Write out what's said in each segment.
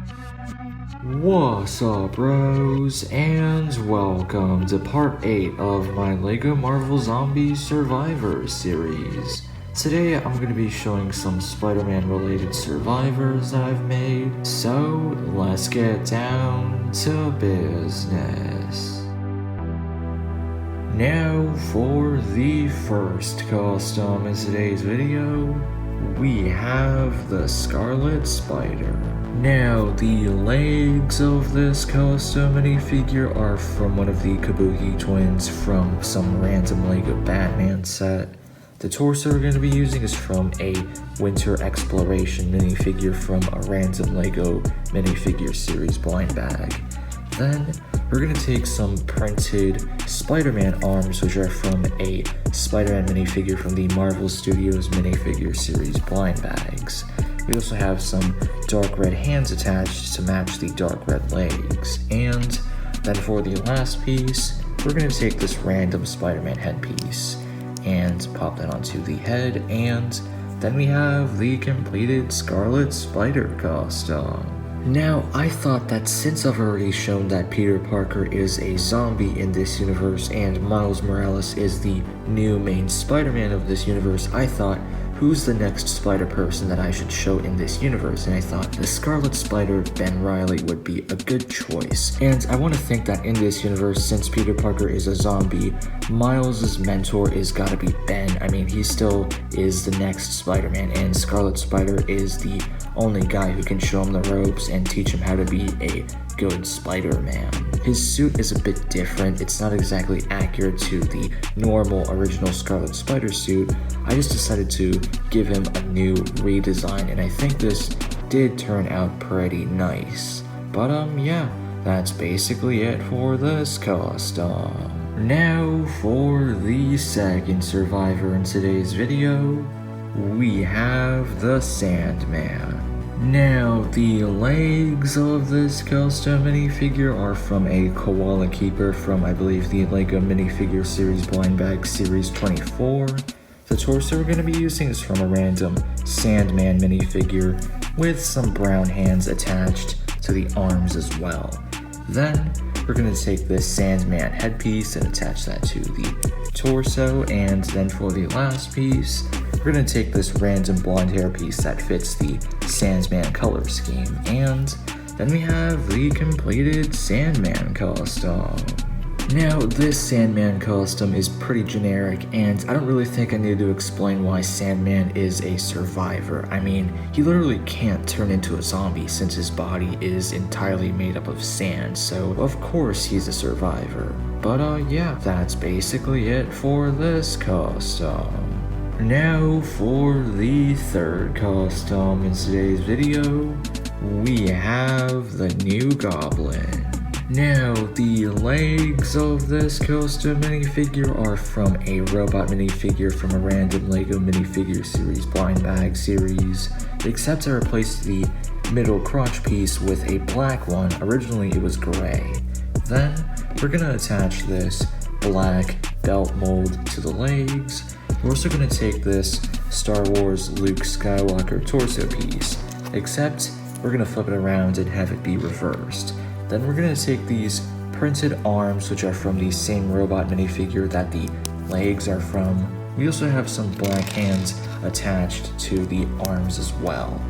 What's up, bros, and welcome to part 8 of my LEGO Marvel Zombies Survivors series. Today I'm going to be showing some Spider-Man related survivors that I've made, so let's get down to business. Now for the first custom in today's video, we have the Scarlet Spider. Now, the legs of this custom minifigure are from one of the Kabuki twins from some random LEGO Batman set. The torso we're going to be using is from a Winter Exploration minifigure from a random LEGO minifigure series blind bag. Then, we're going to take some printed Spider-Man arms, which are from a Spider-Man minifigure from the Marvel Studios minifigure series blind bags. We also have some dark red hands attached to match the dark red legs. And then for the last piece, we're going to take this random Spider-Man headpiece and pop that onto the head, and then we have the completed Scarlet Spider costume. Now, I thought that since I've already shown that Peter Parker is a zombie in this universe and Miles Morales is the new main Spider-Man of this universe, I thought, who's the next Spider person that I should show in this universe? And I thought the Scarlet Spider, Ben Reilly, would be a good choice. And I want to think that in this universe, since Peter Parker is a zombie, Miles' mentor is gotta be Ben. I mean, he still is the next Spider-Man, and Scarlet Spider is the only guy who can show him the ropes and teach him how to be a good Spider-Man. His suit is a bit different. It's not exactly accurate to the normal original Scarlet Spider suit. I just decided to give him a new redesign, and I think this did turn out pretty nice. But yeah, that's basically it for this custom. Now for the second survivor in today's video, we have the Sandman. Now, the legs of this custom minifigure are from a Koala Keeper from, I believe, the LEGO minifigure series blind bag series 24. The torso we're going to be using is from a random Sandman minifigure with some brown hands attached to the arms as well. Then, we're going to take this Sandman headpiece and attach that to the torso, and then for the last piece, we're going to take this random blonde hair piece that fits the Sandman color scheme, and then we have the completed Sandman costume. Now, this Sandman costume is pretty generic, and I don't really think I need to explain why Sandman is a survivor. I mean, he literally can't turn into a zombie since his body is entirely made up of sand, so of course he's a survivor. But yeah, that's basically it for this costume. Now for the third costume in today's video, we have the new Goblin. Now, the legs of this costume minifigure are from a robot minifigure from a random LEGO minifigure series blind bag series, except I replaced the middle crotch piece with a black one. Originally it was gray. Then, we're gonna attach this black belt mold to the legs. We're also gonna take this Star Wars Luke Skywalker torso piece, except we're gonna flip it around and have it be reversed. Then we're going to take these printed arms, which are from the same robot minifigure that the legs are from. We also have some black hands attached to the arms as well.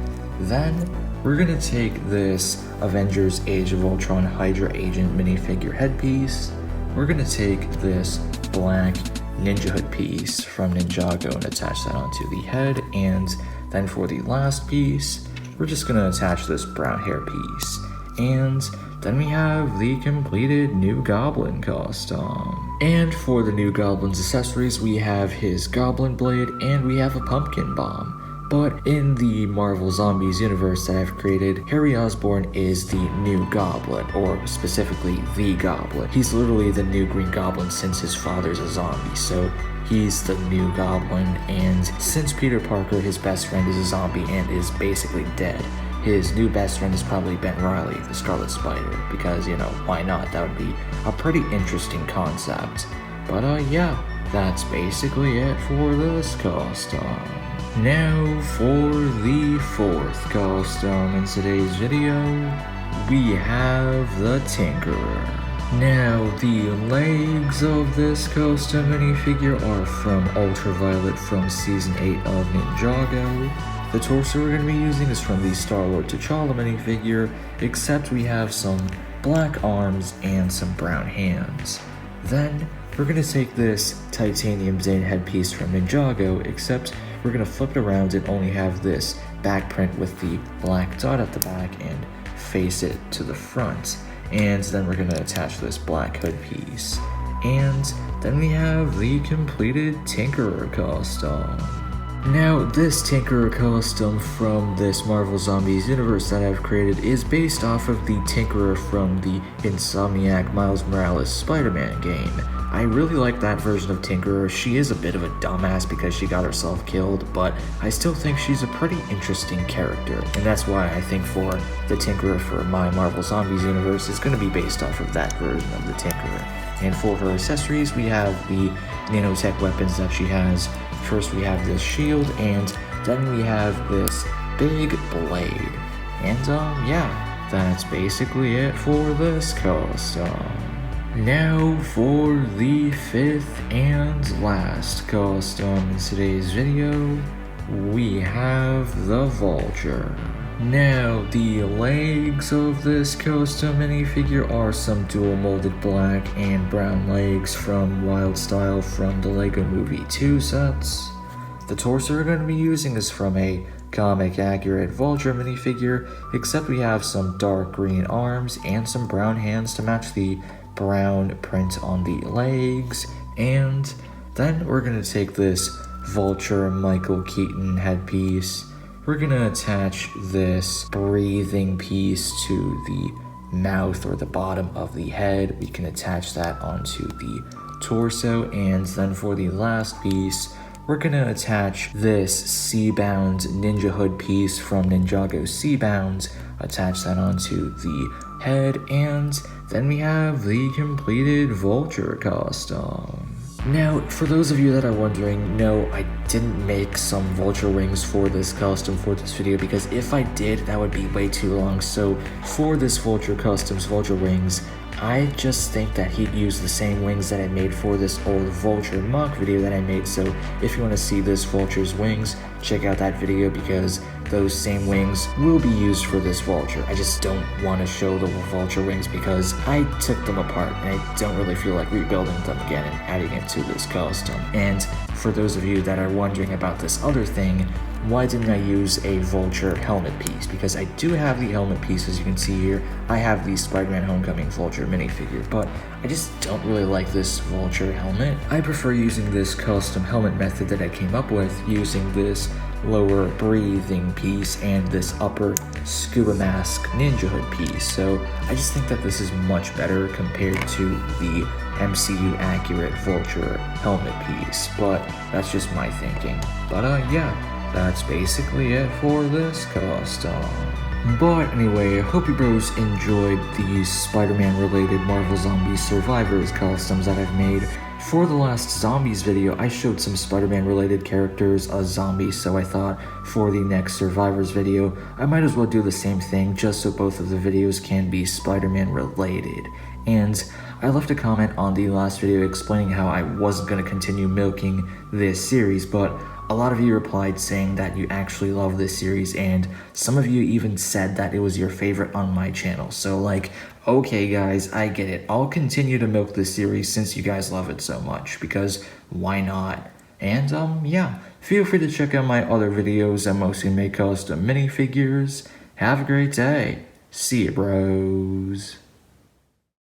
Then we're going to take this Avengers Age of Ultron Hydra Agent minifigure headpiece. We're going to take this black Ninja Hood piece from Ninjago and attach that onto the head. And then for the last piece, we're just going to attach this brown hair piece. And then we have the completed new Goblin costume. And for the new Goblin's accessories, we have his Goblin Blade and we have a pumpkin bomb. But in the Marvel Zombies universe that I've created, Harry Osborn is the new Goblin, or specifically the Goblin. He's literally the new Green Goblin since his father's a zombie, so he's the new Goblin. And since Peter Parker, his best friend, is a zombie and is basically dead, his new best friend is probably Ben Reilly, the Scarlet Spider, because, you know, why not? That would be a pretty interesting concept. But yeah, that's basically it for this costume. Now for the fourth costume in today's video, we have the Tinkerer. Now, the legs of this custom minifigure are from Ultraviolet from Season 8 of Ninjago. The torso we're going to be using is from the Star-Lord T'Challa minifigure, except we have some black arms and some brown hands. Then, we're going to take this titanium Zane headpiece from Ninjago, except we're going to flip it around and only have this back print with the black dot at the back and face it to the front. And then we're going to attach this black hood piece. And then we have the completed Tinkerer costume. Now, this Tinkerer costume from this Marvel Zombies universe that I've created is based off of the Tinkerer from the Insomniac Miles Morales Spider-Man game. I really like that version of Tinkerer. She is a bit of a dumbass because she got herself killed, but I still think she's a pretty interesting character, and that's why I think for the Tinkerer for my Marvel Zombies universe is going to be based off of that version of the Tinkerer. And for her accessories, we have the nanotech weapons that she has. First we have this shield, and then we have this big blade. And yeah, that's basically it for this costume. Now for the fifth and last costume in today's video, we have the Vulture. Now, the legs of this costume minifigure are some dual molded black and brown legs from Wild Style from the LEGO Movie 2 sets. The torso we're going to be using is from a comic accurate Vulture minifigure, except we have some dark green arms and some brown hands to match the brown print on the legs. And then we're going to take this Vulture Michael Keaton headpiece. We're going to attach this breathing piece to the mouth or the bottom of the head. We can attach that onto the torso. And then for the last piece, we're going to attach this Seabound Ninja Hood piece from Ninjago Seabound, attach that onto the head, and then we have the completed Vulture costume. Now, for those of you that are wondering, no, I didn't make some Vulture wings for this costume for this video, because if I did, that would be way too long. So for this Vulture customs Vulture wings, I just think that he'd use the same wings that I made for this old Vulture mock video that I made. So if you want to see this Vulture's wings, check out that video, because those same wings will be used for this Vulture. I just don't want to show the Vulture wings because I took them apart and I don't really feel like rebuilding them again and adding it to this costume. And for those of you that are wondering about this other thing, why didn't I use a Vulture helmet piece? Because I do have the helmet piece, as you can see here. I have the Spider-Man Homecoming Vulture minifigure, but I just don't really like this Vulture helmet. I prefer using this custom helmet method that I came up with, using this lower breathing piece and this upper scuba mask ninja hood piece. So I just think that this is much better compared to the MCU accurate Vulture helmet piece, but that's just my thinking. But yeah, that's basically it for this costume. But anyway, I hope you bros enjoyed these Spider-Man related Marvel Zombies Survivors costumes that I've made. For the last Zombies video, I showed some Spider-Man related characters as zombies, so I thought for the next Survivors video, I might as well do the same thing just so both of the videos can be Spider-Man related. And I left a comment on the last video explaining how I wasn't going to continue milking this series, but a lot of you replied saying that you actually love this series, and some of you even said that it was your favorite on my channel. So like, okay guys, I get it. I'll continue to milk this series since you guys love it so much, because why not? And yeah, feel free to check out my other videos. I mostly make custom minifigures. Have a great day. See ya, bros.